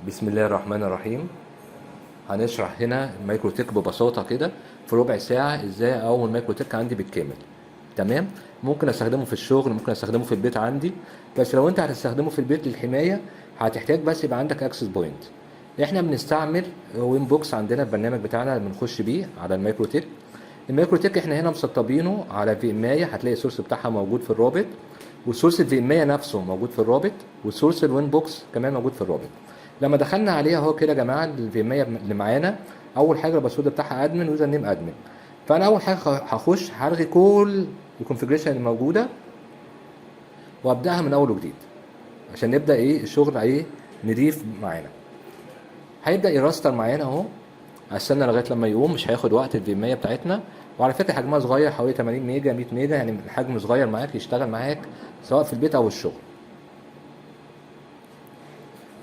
بسم الله الرحمن الرحيم. هنشرح هنا المايكروتك ببساطة كده في ربع ساعة ازاي اقوم المايكروتك عندي بالكامل. تمام. ممكن استخدمه في الشغل، ممكن استخدمه في البيت عندي، بس لو انت هتستخدمه في البيت للحماية هتحتاج بس يبقى عندك اكسس بوينت. احنا بنستعمل وين بوكس عندنا البرنامج بتاعنا اللي بنخش بيه على المايكروتك. المايكروتك احنا هنا مسطبينه على في اماية، هتلاقي السورس بتاعها موجود في الرابط، والسورس الفي اماية نفسه موجود في الرابط، والسورس الوين بوكس كمان موجود في الرابط. لما دخلنا عليها اهو كده يا جماعه الفي اماية اللي معانا، اول حاجه الباسورد بتاعها ادمن ويوزر نيم ادمن. فانا اول حاجه هخش هلغي كل الكونفجريشن الموجوده وابداها من اول وجديد عشان نبدا الشغل نضيف معانا. هيبدا يراستر معانا اهو، هستنى لغايه لما يقوم، مش هياخد وقت الفي اماية بتاعتنا. وعلى فكره حجمها صغير، حوالي 80 ميجا 100 ميجا، يعني الحجم صغير معاك يشتغل معاك سواء في البيت او الشغل.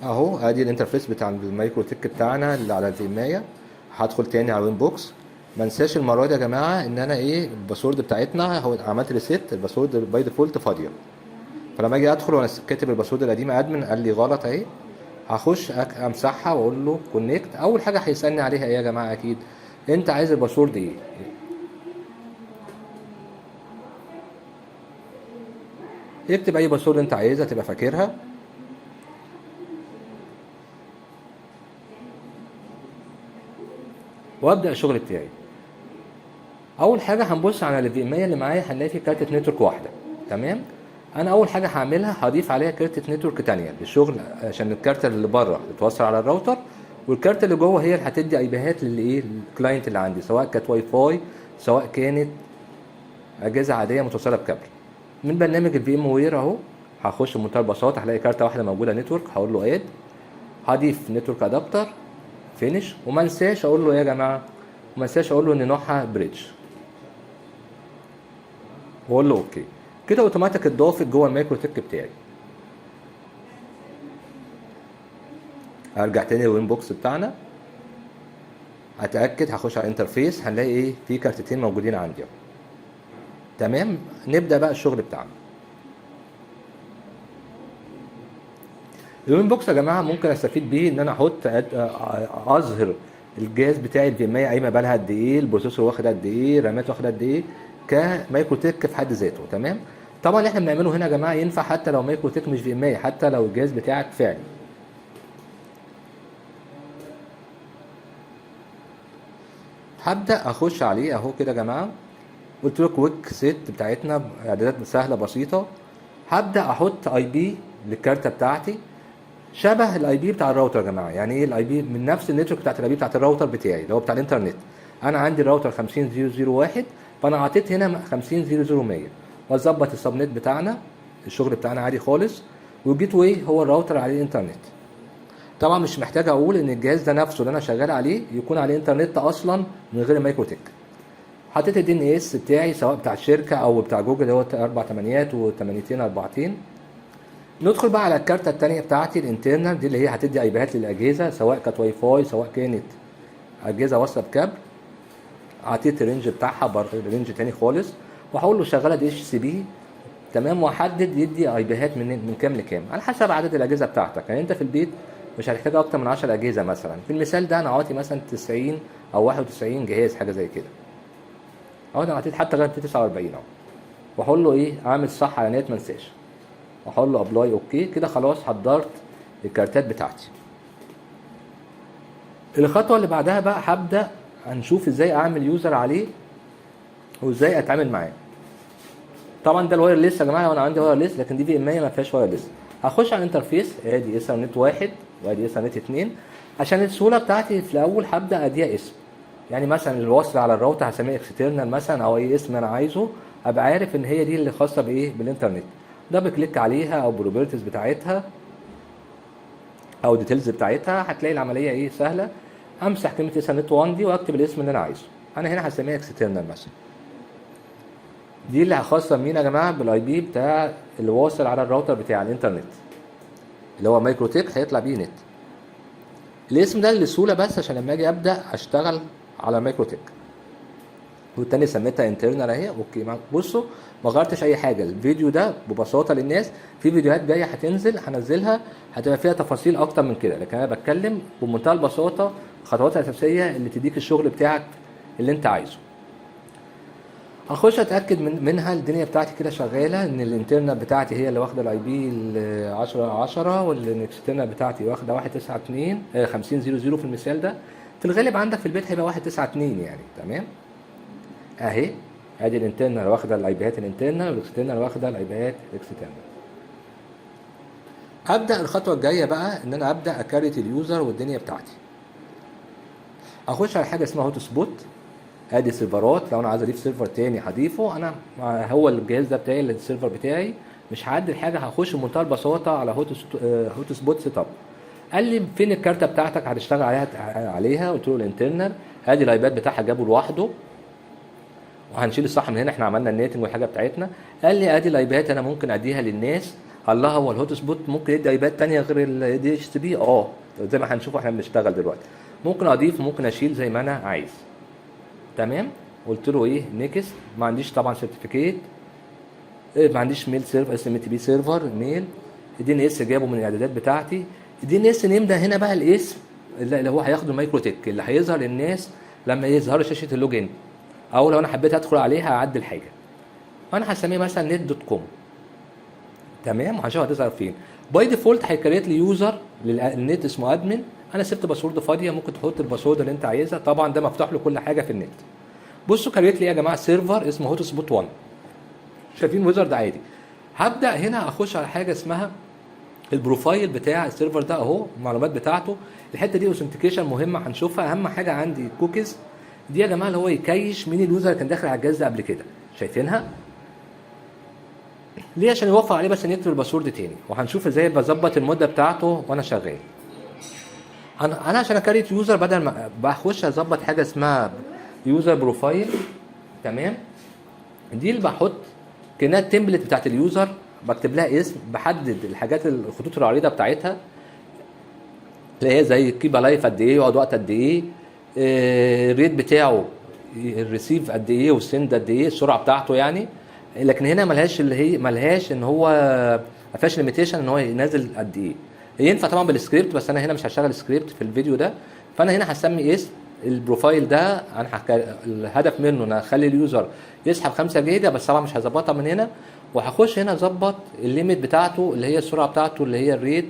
اهو ادي الانترفيس بتاع المايكروتك بتاعنا اللي على الفيمايه. هدخل تاني على الوين بوكس. ما انساش المره دي يا جماعه ان انا الباسورد بتاعتنا هو عملت ريسيت، الباسورد باي ديفولت فاضيه. فلما اجي ادخل وانا كاتب الباسورد القديمه ادمن قال لي غلط اهي، هخش امسحها واقول له كونكت. اول حاجه هيسالني عليها ايه يا جماعه؟ اكيد انت عايز الباسورد ايه. اكتب اي باسورد انت عايزها تبقى فاكرها. وابدا الشغل بتاعي. اول حاجه هنبص على الفيمايه اللي معايا، هنلاقي في كارتة نتورك واحده. تمام. انا اول حاجه هعملها هضيف عليها كارتة نتورك تانية للشغل، عشان الكارتة اللي بره تتوصل على الراوتر، والكارتة اللي جوه هي اللي هتدي اي بيهات للكلاينت اللي عندي، سواء كانت واي فاي سواء كانت اجهزه عاديه متوصله بكابل. من برنامج الفي ام وير اهو، هخش بمنتهى البساطه هلاقي كارتة واحده موجوده نتورك، هقول له اد، هضيف نتورك ادابتر، فينش. وما انساش اقول له يا جماعه، وما انساش اقول له ان نوعها بريدج، واقول له اوكي. كده اوتوماتيك اتضافت جوه المايكرو تك بتاعي. هرجع تاني للوين بوكس بتاعنا، هتاكد، هخش على الانترفيس، هنلاقي في كارتتين موجودين عندي اهو. تمام. نبدا بقى الشغل بتاعنا. الوين بوكس يا جماعه ممكن استفيد بيه ان انا اظهر الجهاز بتاعي الفيمايه قايمه بالها قد ايه، البروسيسور واخد قد ايه، الرامات واخد قد ايه، كمايكرو تك في حد ذاته. تمام. طبعا اللي احنا بنعمله هنا يا جماعه ينفع حتى لو مايكرو تك مش فيمايه، حتى لو الجهاز بتاعك فعلي. هبدا اخش عليه اهو كده يا جماعه. قلت له كويك سيت بتاعتنا اعدادات سهله بسيطه. هبدا احط اي بي للكارته بتاعتي شبه الاي بي بتاع الراوتر يا جماعه. يعني ايه الاي بي؟ من نفس النتورك بتاعت الاي بي بتاعت الراوتر بتاعي اللي هو بتاع الانترنت. انا عندي الراوتر 50001، فانا حطيت هنا 5000100، واظبط السبنت بتاعنا، الشغل بتاعنا عادي خالص. والجيت واي هو الراوتر عليه الانترنت. طبعا مش محتاج اقول ان الجهاز ده نفسه اللي انا شغال عليه يكون عليه انترنت اصلا من غير المايكرو تك. حطيت الدي ان اس بتاعي سواء بتاع الشركه او بتاع جوجل اللي هو 4 8 و8 4. ندخل بقى على الكارتة التانية بتاعتي الانترنال دي اللي هي هتدي اي بيهات للاجهزه، سواء كانت واي فاي سواء كانت اجهزه واصله بكابل. عطيت الرينج بتاعها رينج تاني خالص، وهقول له شغاله دي اتش سي بي. تمام. واحدد يدي اي بيهات من كام لكام على حسب عدد الاجهزه بتاعتك. يعني انت في البيت مش هتحتاج اكتر من 10 اجهزه مثلا. في المثال ده انا عاطي مثلا 90 او 91 جهاز حاجه زي كده. اهو انا عطيت حتى لغايه 49 اهو. واقول له اعمل صح على نيت ما انساش، واقول له ابلاي اوكي. كده خلاص حضرت الكارتات بتاعتي. الخطوه اللي بعدها بقى هبدا هنشوف ازاي اعمل يوزر عليه وازاي اتعامل معاه. طبعا ده الوايرلس يا جماعه، وانا عندي وايرلس، لكن دي في ام ما فيهاش وايرلس. هخش على الانترفيس، ادي ايثرنت 1 وادي ايثرنت 2. عشان السهوله بتاعتي في الاول هبدا اديها اسم. يعني مثلا الوصل على الراوتر هسميه اكسترنال مثلا، او اي اسم انا عايزه، ابقى عارف ان هي دي اللي خاصه بالانترنت. دبل كليك عليها او بروبرتيز بتاعتها او ديتيلز بتاعتها، هتلاقي العمليه سهله. امسح كلمه ايثرنت 1 دي واكتب الاسم اللي انا عايزه. انا هنا هسميها اكسترنال مثلا. دي اللي خاصه بمين يا جماعه؟ بالاي بي بتاع اللي واصل على الراوتر بتاع الانترنت اللي هو مايكرو تك هيطلع بيه نت. الاسم ده للسهوله بس عشان لما اجي ابدا اشتغل على مايكرو تك. والتاني سميتها انترنال اهي. اوكي بصوا ما غيرتش اي حاجه. الفيديو ده ببساطه للناس، في فيديوهات جايه هتنزل هنزلها هتبقى فيها تفاصيل اكتر من كده، لكن انا بتكلم بمنتهى البساطه الخطوات الاساسيه اللي تديك الشغل بتاعك اللي انت عايزه. هخش اتاكد منها الدنيا بتاعتي كده شغاله، ان الانترنال بتاعتي هي اللي واخده الاي بي 10 والاكسترنال بتاعتي واخده 192 5000 في المثال ده. في الغالب عندك في البيت هيبقى 192 يعني. تمام اهي، ادي الانترنال واخده الاي بيات الانترنال والاكسترنال واخده الاي بيات الاكسترنال. ابدا الخطوه الجايه بقى ان انا ابدا اكريت اليوزر والدنيا بتاعتي. اخش على حاجه اسمها هوت سبوت. ادي سيرفرات، لو انا عايز اضيف سيرفر تاني هضيفه. انا هو الجهاز ده بتاعي السيرفر بتاعي، مش هعدل حاجه، هخش بمنتهى البساطه على هوت سبوت سيت اب. قال لي فين الكارته بتاعتك هتشتغل عليها قلت له الانترنال. ادي الايباد بتاعها جابه لوحده، وهنشيل الصح من هنا، احنا عملنا النيتنج والحاجه بتاعتنا. قال لي ادي الايباد انا ممكن اديها للناس. الله، هو الهوت سبوت ممكن يدي ايباد تانية غير الدي اتش تي بي؟ زي ما هنشوف احنا بنشتغل دلوقتي، ممكن اضيف وممكن اشيل زي ما انا عايز. تمام. قلت له ايه نيكست. ما عنديش طبعا سيرتيفيكيت، ما عنديش ميل سيرفر اس ام تي بي سيرفر ميل. دي ان اس جابه من الاعدادات بتاعتي. دي ان اس نيم ده هنا بقى الاسم اللي هو هياخده المايكرو تك اللي هيظهر للناس لما يظهر شاشه اللوجين، او لو انا حبيت ادخل عليها اعدل حاجه. انا هسميه مثلا نت دوت كوم. تمام. وهنشوف هتظهر فين. باي ديفولت هيكريت لي يوزر للنت اسمه ادمن. انا سبت باسورد فاضيه، ممكن تحط الباسورد اللي انت عايزها، طبعا ده مفتوح له كل حاجه في النت. بصوا كريت لي يا جماعه سيرفر اسمه هوت سبوت 1. شايفين ويزرد عادي. هبدا هنا اخش على حاجه اسمها البروفايل بتاع السيرفر ده اهو، المعلومات بتاعته. الحته دي اوثنتيكيشن مهمه هنشوفها. اهم حاجه عندي الكوكيز دي يا جماعه، اللي هو يكيش مين اليوزر اللي كان داخل على الجهاز ده قبل كده. شايفينها ليه؟ عشان يوفر عليه بس نكتب الباسورد تاني. وهنشوف ازاي بظبط المده بتاعته وانا شغال. انا عشان اكريت يوزر بدل ما بخش اظبط حاجه اسمها يوزر بروفايل. تمام. دي اللي بحط كانها التمبلت بتاعت اليوزر، بكتب لها اسم، بحدد الحاجات الخطوط العريضه بتاعتها اللي هي زي كيب لايف قد ايه، يقعد وقت قد ايه، الريت بتاعه الريسيف قد ايه والسند قد ايه، السرعه بتاعته يعني. لكن هنا ملهاش ان هو ما فيهاش ليميتيشن ان هو ينزل قد ايه. ينفع طبعا بالسكريبت، بس انا هنا مش هشغل سكريبت في الفيديو ده. فانا هنا هسمي اسم البروفايل ده. انا الهدف منه ان اخلي اليوزر يسحب 5 جيجا، بس طبعا مش هظبطها من هنا. وهخش هنا اظبط الليميت بتاعته اللي هي السرعه بتاعته اللي هي الريت،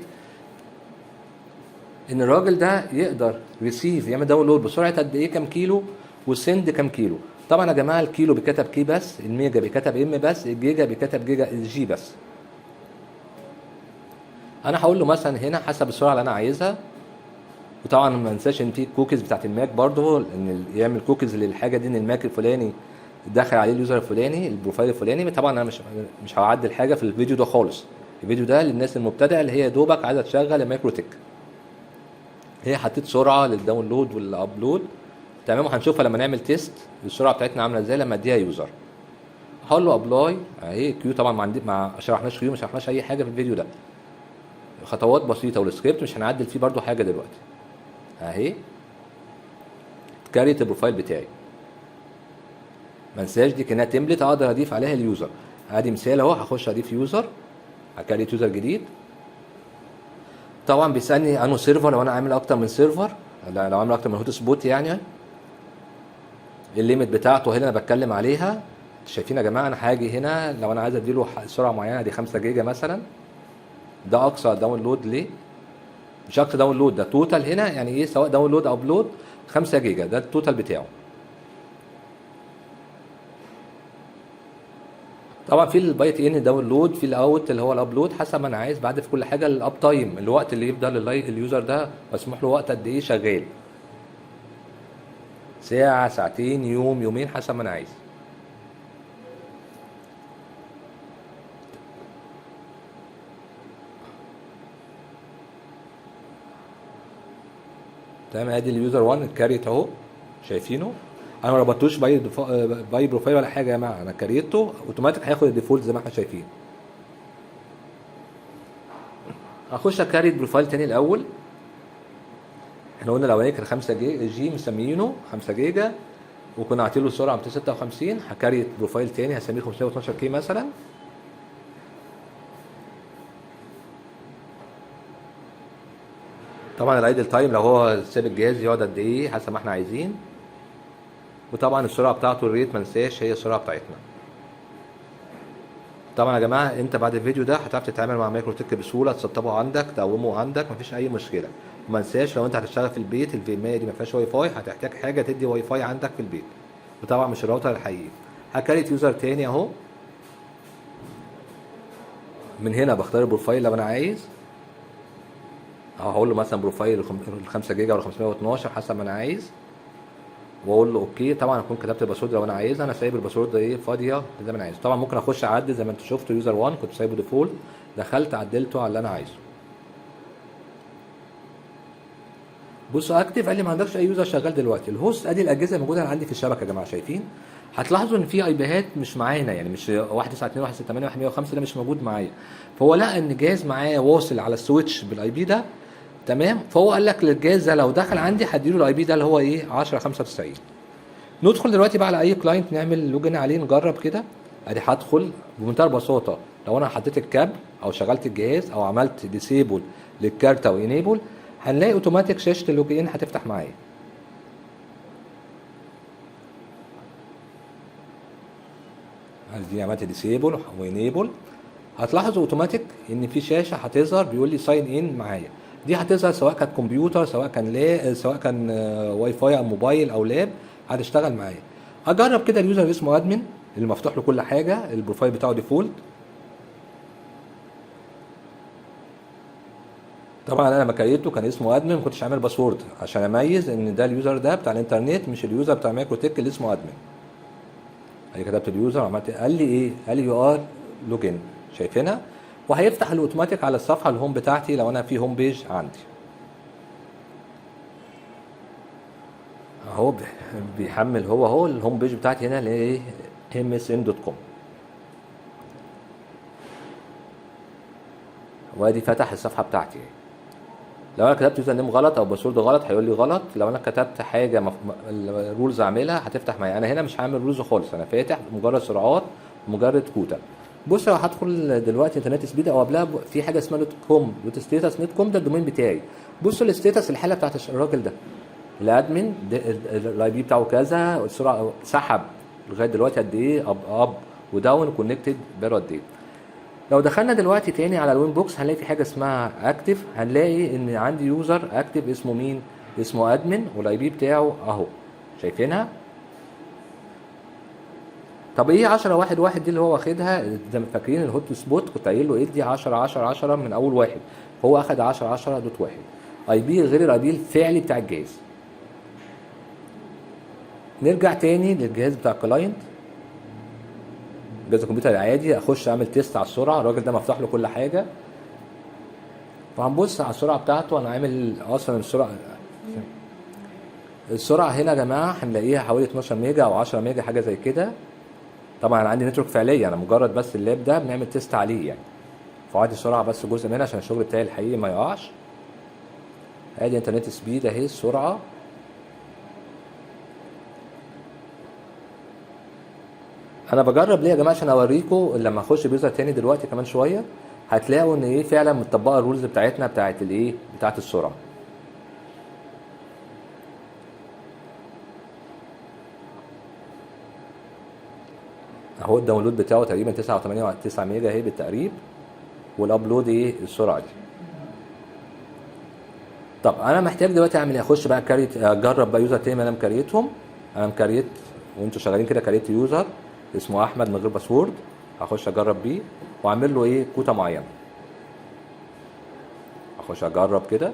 ان الراجل ده يقدر ريسيف يعمل داونلود بسرعه قد ايه كام كيلو، والسند كام كيلو. طبعا يا جماعه الكيلو بيكتب كي بس، الميجا بيكتب ام بس، الجيجا بيكتب جيجا جي بس. انا هقول له مثلا هنا حسب السرعه اللي انا عايزها. وطبعا ما ننساش ان في الكوكيز بتاعت الماك برضو، ان يعمل كوكيز للحاجه دي، ان الماك الفلاني دخل عليه اليوزر الفلاني البروفايل الفلاني. طبعا انا مش هعدل حاجه في الفيديو ده خالص. الفيديو ده للناس المبتدئه اللي هي دوبك عايزه تشغل المايكرو تك. هي حطيت سرعه للداونلود والابلود. تمام. وهنشوفها لما نعمل تيست السرعه بتاعتنا عامله ازاي لما اديها يوزر. هقول له ابلاي اهي كيو. طبعا ما شرحناش كيو، ما شرحناش اي حاجه في الفيديو ده، خطوات بسيطه، والسكريبت مش هنعدل فيه برضو حاجه دلوقتي. اهي كاريت البروفايل بتاعي. ما انساش دي كانها تمبلت اقدر اضيف عليها اليوزر. ادي مثال اهو، هخش اضيف يوزر، هكريت يوزر جديد. طبعا بيسالني انه سيرفر، لو انا عامل اكتر من سيرفر، لو عامل اكتر من هوت سبوت يعني. الليميت بتاعته هنا انا بتكلم عليها. شايفين يا جماعه انا هاجي هنا لو انا عايز اديله سرعه معينه، دي 5 جيجا مثلا. ده اقصى داونلود ليه، مش اقصى داونلود، ده توتال هنا يعني ايه، سواء داونلود او ابلود 5 جيجا ده التوتال بتاعه. طبعا في البايت ان داونلود، في الاوت اللي هو الابلود، حسب ما انا عايز. بعد في كل حاجه الاب تايم، الوقت اللي يفضل اليوزر ده مسموح له وقت قد ايه شغال، ساعه، ساعتين، يوم، يومين، حسب ما انا عايز. تمام. ادي اليوزر 1 الكاريت اهو، شايفينه. انا ما ربطتوش باي بروفايل ولا حاجه يا جماعه، انا كريته اوتوماتيك هياخد الديفولت زي ما احنا شايفين. هخش اكريت بروفايل تاني الاول. احنا قلنا الاولاني كان 5 جي مسميينه 5 جيجا. وكنا عاطين له سرعه 256. هكريت بروفايل تاني هسميه 512 كي مثلا. طبعا الايدل تايم لو هو ساب الجهاز يقعد قد ايه حسب ما احنا عايزين. وطبعا السرعه بتاعته الريت ما ننساش هي السرعه بتاعتنا. طبعا يا جماعه انت بعد الفيديو ده هتعرف تتعامل مع مايكرو تك بسهوله، تسطبه عندك تقومه عندك مفيش اي مشكله. وما ننساش لو انت هتشتغل في البيت الفي 100 دي ما فيهاش واي فاي، هتحتاج حاجه تدي واي فاي عندك في البيت، وطبعا مش الراوتر الحقيقي. هكريت يوزر تاني اهو. من هنا بختار البروفايل لو انا عايز، او هقول له مثلا بروفايل ال 5 جيجا ولا 512 حسب ما انا عايز، واقول له اوكي. طبعا اكون كتبت الباسورد لو انا عايز، انا سايب الباسورد ايه فاضيه زي ما انا عايز. طبعا ممكن اخش اعدل زي ما انتوا شفتوا يوزر 1 كنت سايبه ديفولت، دخلت عدلته على اللي انا عايزه. بصوا اكتف قال لي ما عندكش اي يوزر شغال دلوقتي. الهوست ادي الاجهزه الموجوده عندي في الشبكه يا جماعه، شايفين؟ هتلاحظوا ان في اي بيهات مش معانا، يعني مش 192 168 105 ده مش موجود معايا. فهو لقى ان الجهاز معايا واصل على السويتش بالاي بي ده، تمام. فهو قال لك للجهاز ده لو دخل عندي هديله الاي بي ده اللي هو ايه 1095. ندخل دلوقتي بقى على اي كلاينت نعمل لوجن عليه نجرب كده. ادي هدخل بمنتهى البساطه، لو انا حطيت الكابل او شغلت الجهاز او عملت ديسيبل للكارت او انيبل هنلاقي اوتوماتيك شاشه اللوجن هتفتح معايا. دي عملت ديسيبل وانيبل، هتلاحظوا اوتوماتيك ان في شاشه هتظهر بيقول لي ساين ان معايا. دي هتظهر سواء كانت كمبيوتر سواء كان سواء كان واي فاي او موبايل او لاب هتشتغل معايا. هجرب كده اليوزر اللي اسمه ادمن اللي مفتوح له كل حاجه، البروفايل بتاعه ديفولت. طبعا انا لما كريته كان اسمه ادمن، ما كنتش عامل باسورد عشان اميز ان ده اليوزر ده بتاع الانترنت مش اليوزر بتاع مايكرو تك اللي اسمه ادمن. ادي كتبت اليوزر وعملت، قال لي ايه؟ قال لي يو ار لوجن، شايفينها؟ وهيفتح الاوتوماتيك على الصفحه الهوم بتاعتي لو انا في هوم بيج عندي اهو. بيحمل هو الهوم بيج بتاعتي هنا اللي هي msn.com. وادي فتح الصفحه بتاعتي. لو انا كتبت يوزر نيم غلط او باسورد غلط هيقول لي غلط. لو انا كتبت حاجه الرولز اعملها هتفتح معايا. انا هنا مش هعمل رولز خالص، انا فاتح مجرد سرعات مجرد كوتا. بص لو هدخل دلوقتي انترنت سبيد او قبلها في حاجه اسمها دوت كوم دوت ستيتس نت كوم، ده الدومين بتاعي. بصوا الستيتس الحاله بتاعت الراجل ده الادمن الاي بي بتاعه كذا، السرعه سحب لغايه دلوقتي قد ايه، اب وداون كونكتد بقاله قد ايه. لو دخلنا دلوقتي تاني على الوين بوكس هنلاقي في حاجه اسمها اكتف، هنلاقي ان عندي يوزر اكتف اسمه مين؟ اسمه ادمن والاي بي بتاعه اهو، شايفينها؟ طب ايه 10 1 1 دي اللي هو واخدها؟ زي ما فاكرين الهوت سبوت كنت قايل له ادي 10 10 10 من اول واحد، هو اخد 10 10 دوت واحد. اي بي غير الاي بي الفعلي بتاع الجهاز. نرجع تاني للجهاز بتاع الكلاينت، جهاز الكمبيوتر العادي، اخش اعمل تيست على السرعه. الراجل ده مفتوح له كل حاجه، فهنبص على السرعه بتاعته. انا عامل اصلا السرعه هنا يا جماعه هنلاقيها حوالي 12 ميجا او 10 ميجا حاجه زي كده. طبعا انا عندي نتورك فعليه، انا مجرد بس اللاب ده بنعمل تيست عليه يعني، فعادي السرعه بس جزء منها عشان الشغل بتاعي الحقيقي ما يقعش. ادي انترنت سبيد اهي السرعه. انا بجرب ليه يا جماعه عشان اوريكم لما اخش بيوزر تاني دلوقتي كمان شويه هتلاقوا ان ايه فعلا متطبقه الرولز بتاعتنا بتاعت الايه بتاعت السرعه. اهو الداونلود بتاعه تقريبا 9.8 ميجا اهي بالتقريب، والابلود ايه السرعه دي. طب انا محتاج دلوقتي اعمل ايه؟ اخش بقى كاريت اجرب بقى يوزر تاني انا مكريتهم. انا مكريت وانتوا شغالين كده كريت يوزر اسمه احمد من غير باسورد، هخش اجرب بيه واعمل له ايه كوتا معينه. اخش اجرب كده.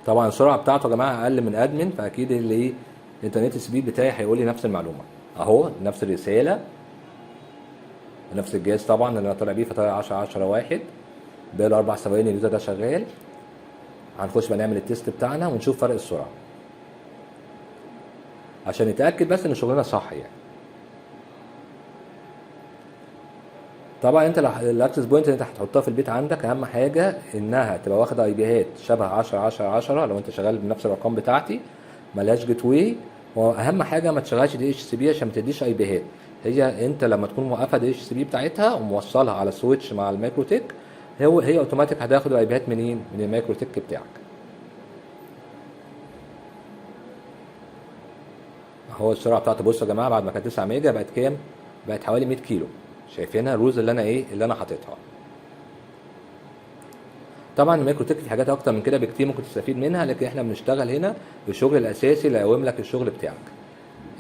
طبعا السرعه بتاعته يا جماعه اقل من ادمن، فاكيد اللي ايه الانترنت سبيد بتاعي هيقول لي نفس المعلومه اهو، نفس الرساله نفس الجهاز طبعا اللي انا طالع بيه، فطالع 10 10 1 بقاله 4 ثواني اليوزر ده شغال. هنخش بقى نعمل التيست بتاعنا ونشوف فرق السرعه عشان نتاكد بس ان شغلنا صح يعني. طبعا انت الاكسس بوينت اللي انت هتحطها في البيت عندك اهم حاجه انها تبقى واخده اي بيهات شبه 10 10 10 لو انت شغال بنفس الارقام بتاعتي، ملهاش جيت واي. واهم حاجه ما تشغلش دي اتش سي بي عشان ما تديش اي بيهات. هي انت لما تكون موقفه دي اتش سي بي بتاعتها وموصلها على سويتش مع المايكرو تك، هي اوتوماتيك هتاخد الاي بيهات منين؟ من المايكرو تك بتاعك. هو السرعه بتاعته بصوا يا جماعه بعد ما كانت 9 ميجا بقت كام؟ بقت حوالي 100 كيلو. شايفينها الروز اللي انا اللي انا حاططها. طبعا المايكرو تك في حاجات اكتر من كده بكتير ممكن تستفيد منها، لكن احنا بنشتغل هنا الشغل الاساسي اللي يقوم لك الشغل بتاعك.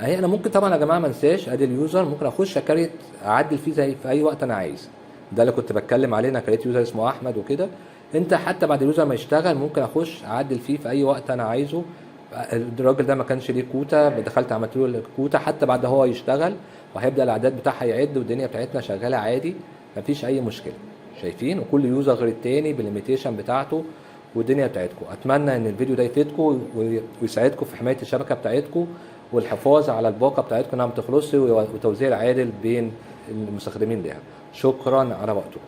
اهي انا ممكن طبعا يا جماعه ما انساش ادي اليوزر، ممكن اخش اكريت اعدل فيه زي في اي وقت انا عايز. ده اللي كنت بتكلم عليه، انا كريت يوزر اسمه احمد وكده. انت حتى بعد اليوزر ما يشتغل ممكن اخش اعدل فيه في اي وقت انا عايزه. الراجل ده ما كانش ليه كوتا، دخلت عملت له الكوتا حتى بعد هو يشتغل، وهيبدا الاعداد بتاعها يعد والدنيا بتاعتنا شغاله عادي، مفيش اي مشكله. شايفين؟ وكل يوزر غير التاني بالليميتيشن بتاعته والدنيا بتاعتكم. اتمنى ان الفيديو ده يفيدكم ويساعدكم في حمايه الشبكه بتاعتكم والحفاظ على الباقه بتاعتكم انها ما تخلصش، وتوزيع العادل بين المستخدمين ليها. شكرا على وقتكم.